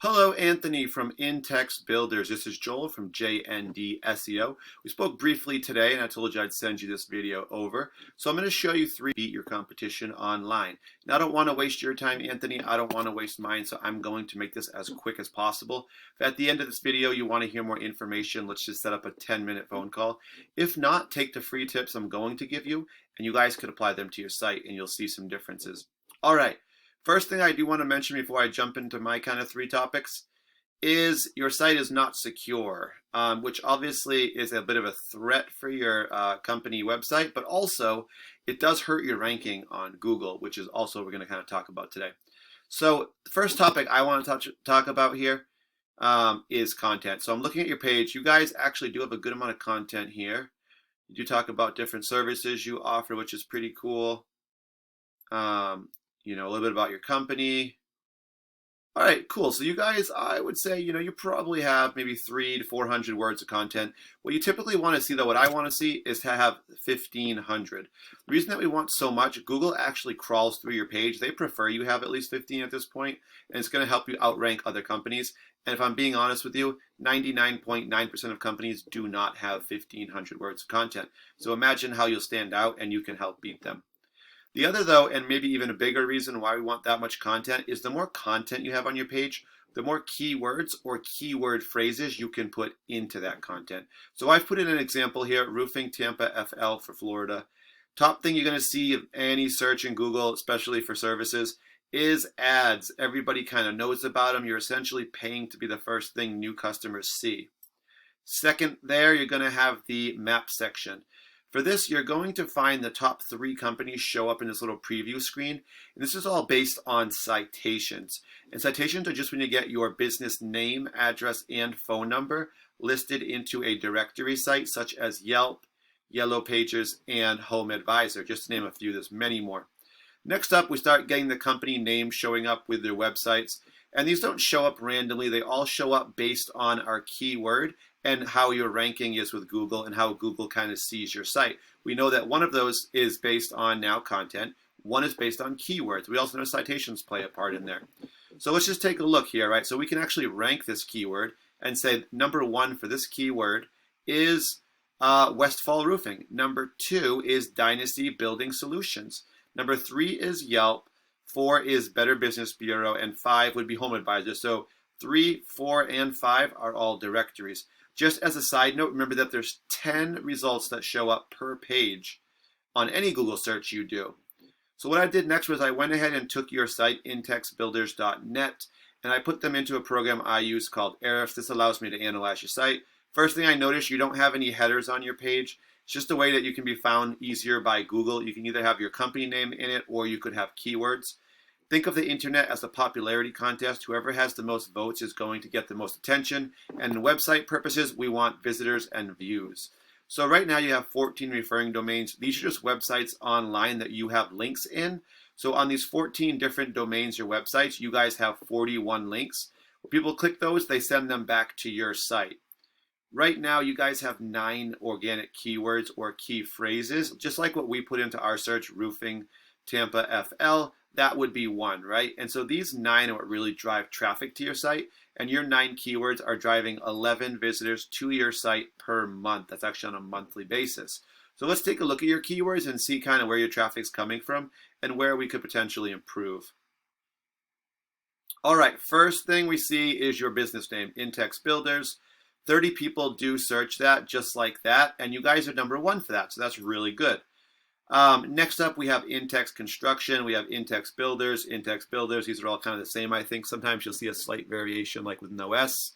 Hello, Anthony from Intex Builders. This is Joel from JND SEO. We spoke briefly today, and I told you I'd send you this video over. So I'm going to show you 3 beat your competition online. Now, I don't want to waste your time, Anthony. I don't want to waste mine, so I'm going to make this as quick as possible. If at the end of this video you want to hear more information, let's just set up a 10-minute phone call. If not, take the free tips I'm going to give you, and you guys could apply them to your site, and you'll see some differences. All right. First thing I do want to mention before I jump into my kind of 3 topics is your site is not secure, which obviously is a bit of a threat for your company website, but also it does hurt your ranking on Google, which is also we're going to kind of talk about today. So the first topic I want to talk about here is content. So I'm looking at your page. You guys actually do have a good amount of content here. You do talk about different services you offer, which is pretty cool. A little bit about your company. All right, cool. So you guys, I would say, you probably have maybe 300 to 400 words of content. What you typically want to see, though, what I want to see is to have 1,500. The reason that we want so much, Google actually crawls through your page. They prefer you have at least 15 at this point, and it's going to help you outrank other companies. And if I'm being honest with you, 99.9% of companies do not have 1,500 words of content. So imagine how you'll stand out, and you can help beat them. The other, though, and maybe even a bigger reason why we want that much content is the more content you have on your page, the more keywords or keyword phrases you can put into that content. So I've put in an example here, roofing Tampa FL for Florida. Top thing you're going to see of any search in Google, especially for services, is ads. Everybody kind of knows about them. You're essentially paying to be the first thing new customers see. Second there, you're going to have the map section. For this, you're going to find the top 3 companies show up in this little preview screen. And this is all based on citations. And citations are just when you get your business name, address, and phone number listed into a directory site such as Yelp, Yellow Pages, and Home Advisor, just to name a few. There's many more. Next up, we start getting the company name showing up with their websites. And these don't show up randomly. They all show up based on our keyword and how your ranking is with Google and how Google kind of sees your site. We know that one of those is based on now content. One is based on keywords. We also know citations play a part in there. So let's just take a look here, right? So we can actually rank this keyword and say number 1 for this keyword is Westfall Roofing. Number 2 is Dynasty Building Solutions. Number 3 is Yelp. 4 is Better Business Bureau, and 5 would be Home Advisor. So 3, 4, and 5 are all directories. Just as a side note, remember that there's 10 results that show up per page on any Google search you do. So what I did next was I went ahead and took your site, intexbuilders.net, and I put them into a program I use called Ahrefs. This allows me to analyze your site. First thing I noticed, you don't have any headers on your page. It's just a way that you can be found easier by Google. You can either have your company name in it or you could have keywords. Think of the internet as a popularity contest. Whoever has the most votes is going to get the most attention. And in website purposes, we want visitors and views. So right now you have 14 referring domains. These are just websites online that you have links in. So on these 14 different domains or websites, you guys have 41 links. When people click those, they send them back to your site. Right now, you guys have 9 organic keywords or key phrases, just like what we put into our search, roofing Tampa FL. That would be 1, right? And so these 9 are what really drive traffic to your site. And your 9 keywords are driving 11 visitors to your site per month. That's actually on a monthly basis. So let's take a look at your keywords and see kind of where your traffic's coming from and where we could potentially improve. All right, first thing we see is your business name, Intex Builders. 30 people do search that just like that. And you guys are number 1 for that. So that's really good. Next up, we have Intex Construction. We have Intex Builders, Intex Builders. These are all kind of the same, I think. Sometimes you'll see a slight variation like with no S,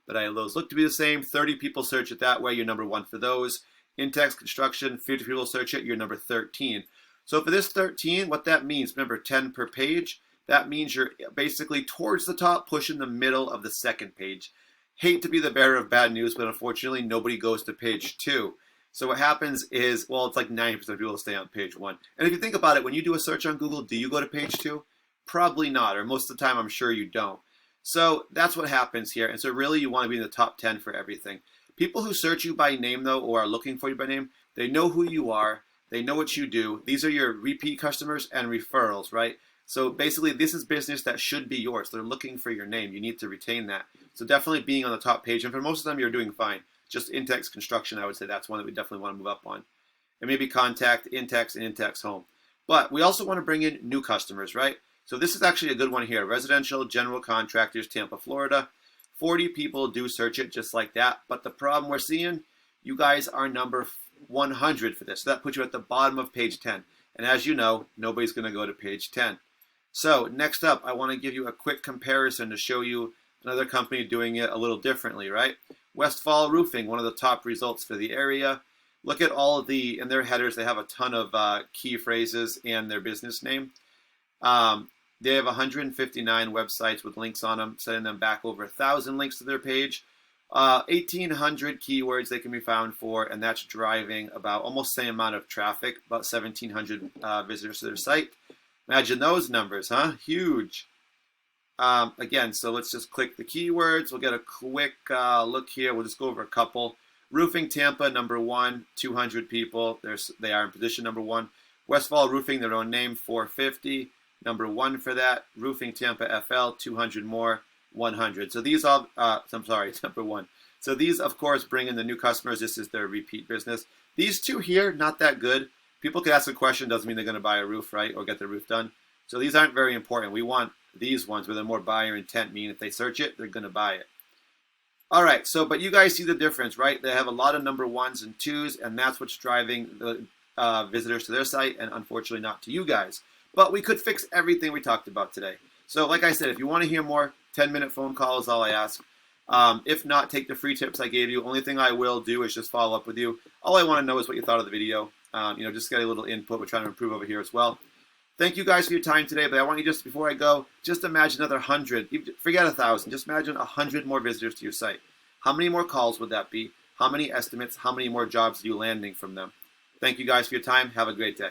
but those look to be the same. 30 people search it that way. You're number 1 for those. Intex Construction, 50 people search it. You're number 13. So for this 13, what that means, remember 10 per page, that means you're basically towards the top, pushing the middle of the second page. Hate to be the bearer of bad news, but unfortunately, nobody goes to page 2. So what happens is, well, it's like 90% of people stay on page 1. And if you think about it, when you do a search on Google, do you go to page 2? Probably not, or most of the time, I'm sure you don't. So that's what happens here. And so really, you want to be in the top 10 for everything. People who search you by name, though, or are looking for you by name, they know who you are. They know what you do. These are your repeat customers and referrals, right? So basically, this is business that should be yours. They're looking for your name. You need to retain that. So definitely being on the top page. And for most of them, you're doing fine. Just Intex Construction, I would say that's one that we definitely want to move up on. And maybe contact Intex and Intex Home. But we also want to bring in new customers, right? So this is actually a good one here. Residential General Contractors, Tampa, Florida. 40 people do search it just like that. But the problem we're seeing, you guys are number 100 for this. So that puts you at the bottom of page 10. And as you know, nobody's going to go to page 10. So next up, I want to give you a quick comparison to show you another company doing it a little differently, right? Westfall Roofing, one of the top results for the area. Look at all of in their headers, they have a ton of key phrases and their business name. They have 159 websites with links on them, sending them back over 1,000 links to their page. 1,800 keywords they can be found for, and that's driving about almost the same amount of traffic, about 1,700 visitors to their site. Imagine those numbers, huh? Huge. Again, so let's just click the keywords. We'll get a quick look here. We'll just go over a couple. Roofing Tampa, number 1, 200 people. They are in position number 1. Westfall Roofing, their own name, 450. Number 1 for that. Roofing Tampa FL, 200 more, 100. So these all, I'm sorry, number 1. So these, of course, bring in the new customers. This is their repeat business. These two here, not that good. People could ask a question, doesn't mean they're going to buy a roof, right, or get their roof done. So these aren't very important. We want these ones where they're more buyer intent, meaning if they search it, they're going to buy it. All right, so, but you guys see the difference, right? They have a lot of number 1s and 2s, and that's what's driving the visitors to their site, and unfortunately not to you guys. But we could fix everything we talked about today. So like I said, if you want to hear more, 10-minute phone call is all I ask. If not, take the free tips I gave you. Only thing I will do is just follow up with you. All I want to know is what you thought of the video. Just get a little input. We're trying to improve over here as well. Thank you guys for your time today, but I want you just, before I go, just imagine another 100. Forget 1,000. Just imagine 100 more visitors to your site. How many more calls would that be? How many estimates? How many more jobs are you landing from them? Thank you guys for your time. Have a great day.